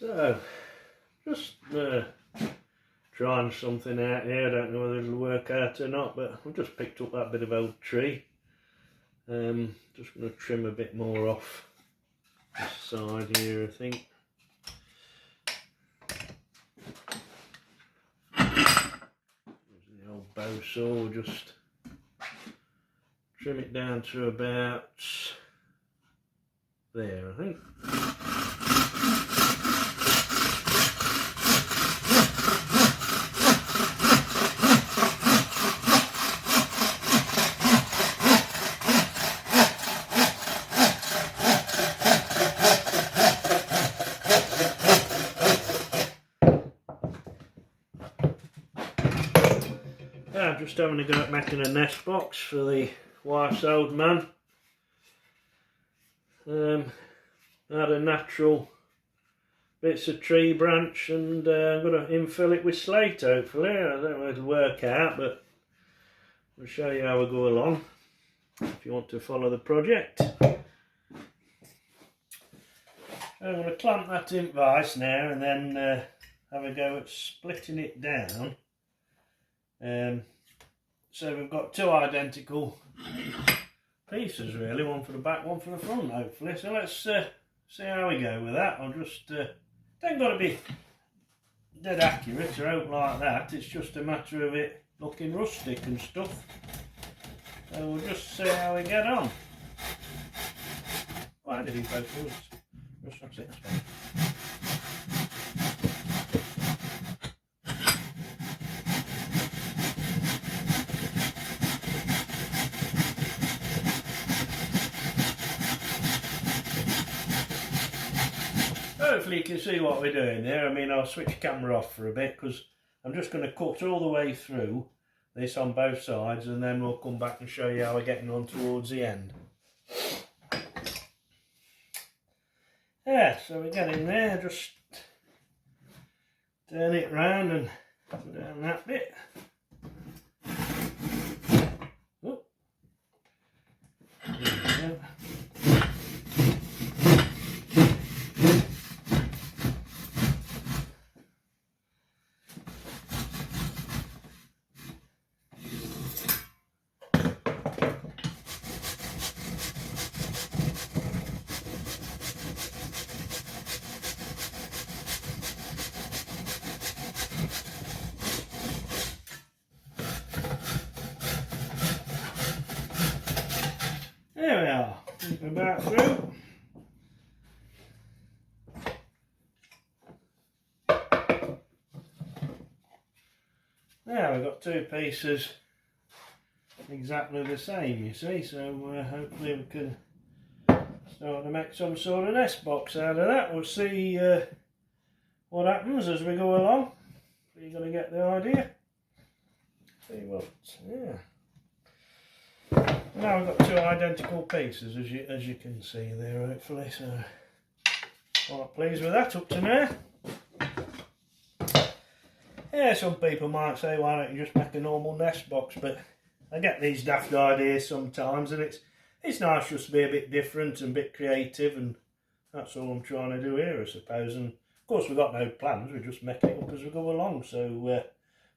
So, just trying something out here. I don't know whether it'll work out or not, but I've just picked up that bit of old tree. Just going to trim a bit more off this side here, I think. Using the old bow saw, just trim it down to about there, I think. I'm just having a go at making a nest box for the wife's old man. I had a natural bits of tree branch and I'm going to infill it with slate hopefully. I don't know how it'll work out, but I'll show you how I go along if you want to follow the project. I'm going to clamp that in vice now and then have a go at splitting it down. So we've got two identical pieces really, one for the back, one for the front hopefully. So let's see how we go with that. I'll just, don't got to be dead accurate or out like that, it's just a matter of it looking rustic and stuff. So we'll just see how we get on. Why did he both of us? Just that's it, that's fine. Hopefully you can see what we're doing there. I mean, I'll switch camera off for a bit because I'm just going to cut all the way through this on both sides and then we'll come back and show you how we're getting on towards the end. Yeah, so we get in there, just turn it round and go down that bit. Oh. There we go. There we are, about through. Now we've got two pieces exactly the same, you see, so hopefully we can start to make some sort of nest box out of that. We'll see what happens as we go along. You're going to get the idea. See what, yeah. Now we've got two identical pieces as you can see there hopefully, so quite pleased with that up to now. Yeah, some people might say why don't you just make a normal nest box, but I get these daft ideas sometimes and it's nice just to be a bit different and a bit creative, and that's all I'm trying to do here I suppose. And of course we've got no plans, we're just making it up as we go along, so we'll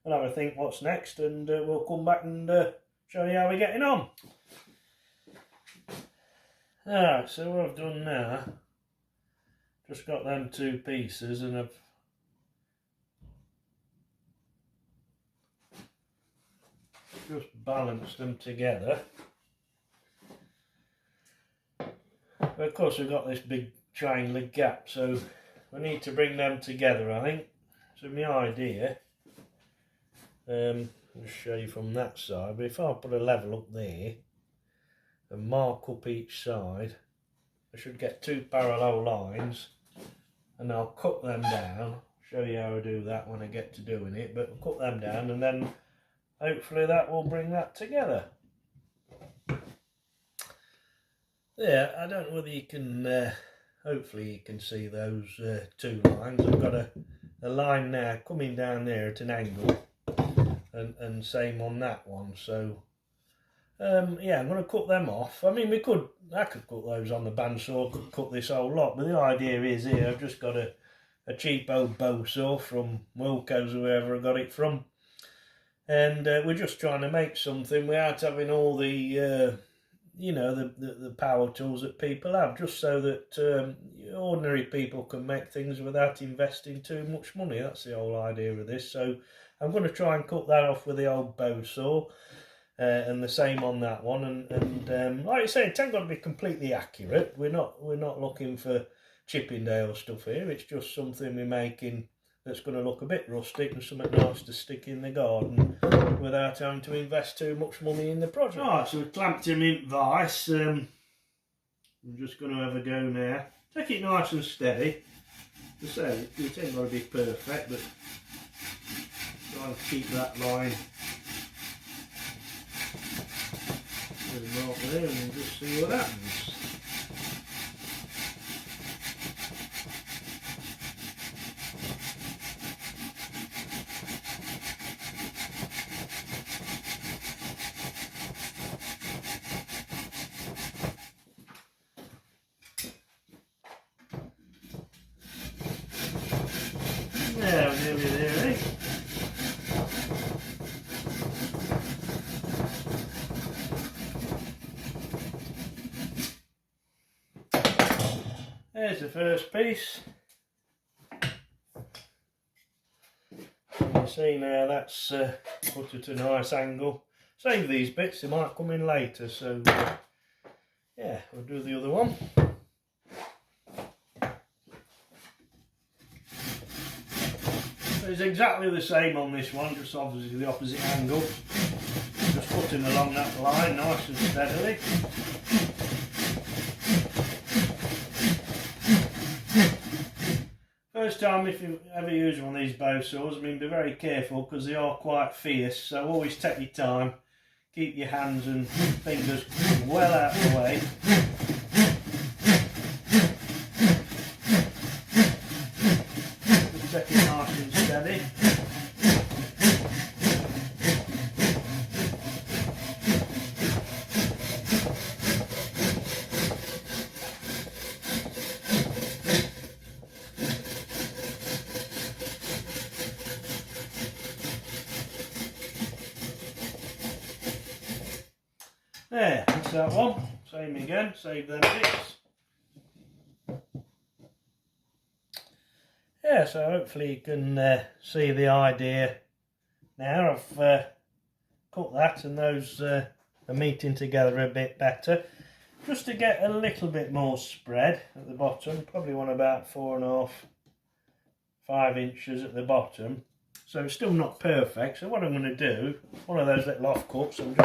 have a think what's next and we'll come back and show you how we're getting on. Alright, so what I've done now, just got them two pieces and I've just balanced them together. But of course we've got this big triangular gap, so we need to bring them together I think. So my idea, I'll just show you from that side, but if I put a level up there and mark up each side, I should get two parallel lines and I'll cut them down. Show you how I do that when I get to doing it, but I'll cut them down and then hopefully that will bring that together. Yeah, I don't know whether you can, hopefully you can see those two lines. I've got a line now coming down there at an angle and same on that one, so yeah, I'm going to cut them off. I mean, I could cut those on the bandsaw, could cut this whole lot, but the idea is here I've just got a a cheap old bow saw from Wilco's or wherever I got it from, and we're just trying to make something without having all the you know, the power tools that people have, just so that ordinary people can make things without investing too much money. That's the whole idea of this. So I'm going to try and cut that off with the old bow saw, and the same on that one. And like I say, it ain't got to be completely accurate. We're not looking for Chippendale stuff here. It's just something we're making that's going to look a bit rustic and something nice to stick in the garden without having to invest too much money in the project. Right, so we've clamped him in vice. I'm just going to have a go now. Take it nice and steady. As I say, it ain't got to be perfect, but try and keep that line with the mark there and just see what happens. Yeah, we're nearly there, eh? There's the first piece. You see now that's put at a nice angle. Save these bits, they might come in later, so yeah, we'll do the other one. It's exactly the same on this one, just obviously the opposite angle. Just putting along that line nice and steadily. First time if you ever use one of these bow saws, I mean, be very careful because they are quite fierce, so always take your time. Keep your hands and fingers well out of the way. Take it nice and steady. There, that's that one. Same again, save them bits. Yeah, so hopefully you can see the idea now. I've cut that and those are meeting together a bit better. Just to get a little bit more spread at the bottom, probably want about 4.5, 5 inches at the bottom. So it's still not perfect, so what I'm going to do, one of those little offcuts, I'm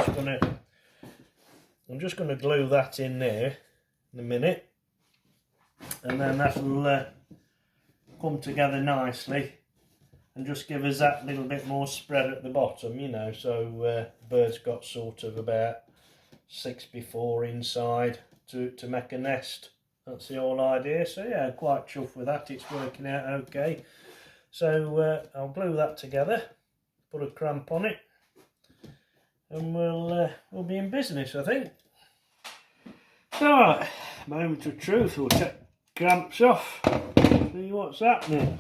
just going to glue that in there in a minute, and then that'll come together nicely and just give us that little bit more spread at the bottom, you know, so the bird's got sort of about 6x4 inside to make a nest. That's the whole idea. So yeah, quite chuffed with that, it's working out okay. So I'll glue that together, put a cramp on it, and we'll be in business, I think. Alright, moment of truth, we'll take cramps off, see what's happening.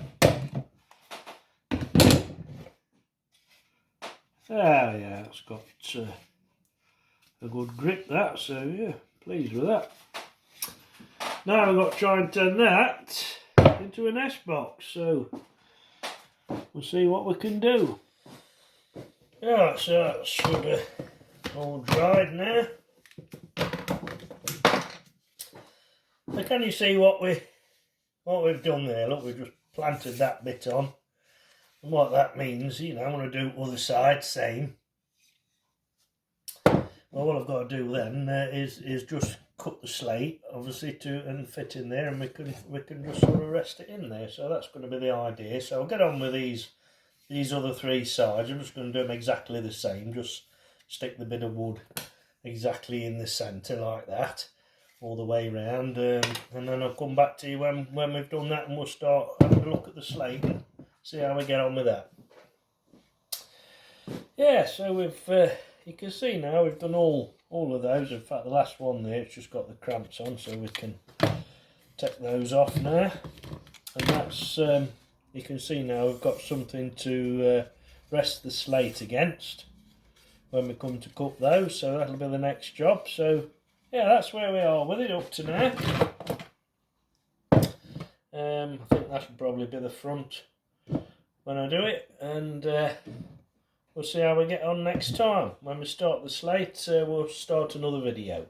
Ah yeah, it's got a good grip that, so yeah, pleased with that. Now I've got to try and turn that into a nest box, so we'll see what we can do. Alright, so that should have all dried now. So can you see what we've done there? Look, we've just planted that bit on. And what that means, you know, I want to do other side, same. Well, what I've got to do then is just cut the slate, obviously, and fit in there, and we can just sort of rest it in there. So that's going to be the idea. So I'll get on with these other 3 sides. I'm just going to do them exactly the same. Just stick the bit of wood exactly in the centre like that, all the way round, and then I'll come back to you when we've done that, and we'll start having a look at the slate and see how we get on with that. Yeah, so we've you can see now we've done all of those. In fact, the last one there, it's just got the cramps on, so we can take those off now. and that's you can see now we've got something to rest the slate against when we come to cut those, so that'll be the next job. So yeah, that's where we are with it up to now. I think that'll probably be the front when I do it, and we'll see how we get on next time. When we start the slate, we'll start another video.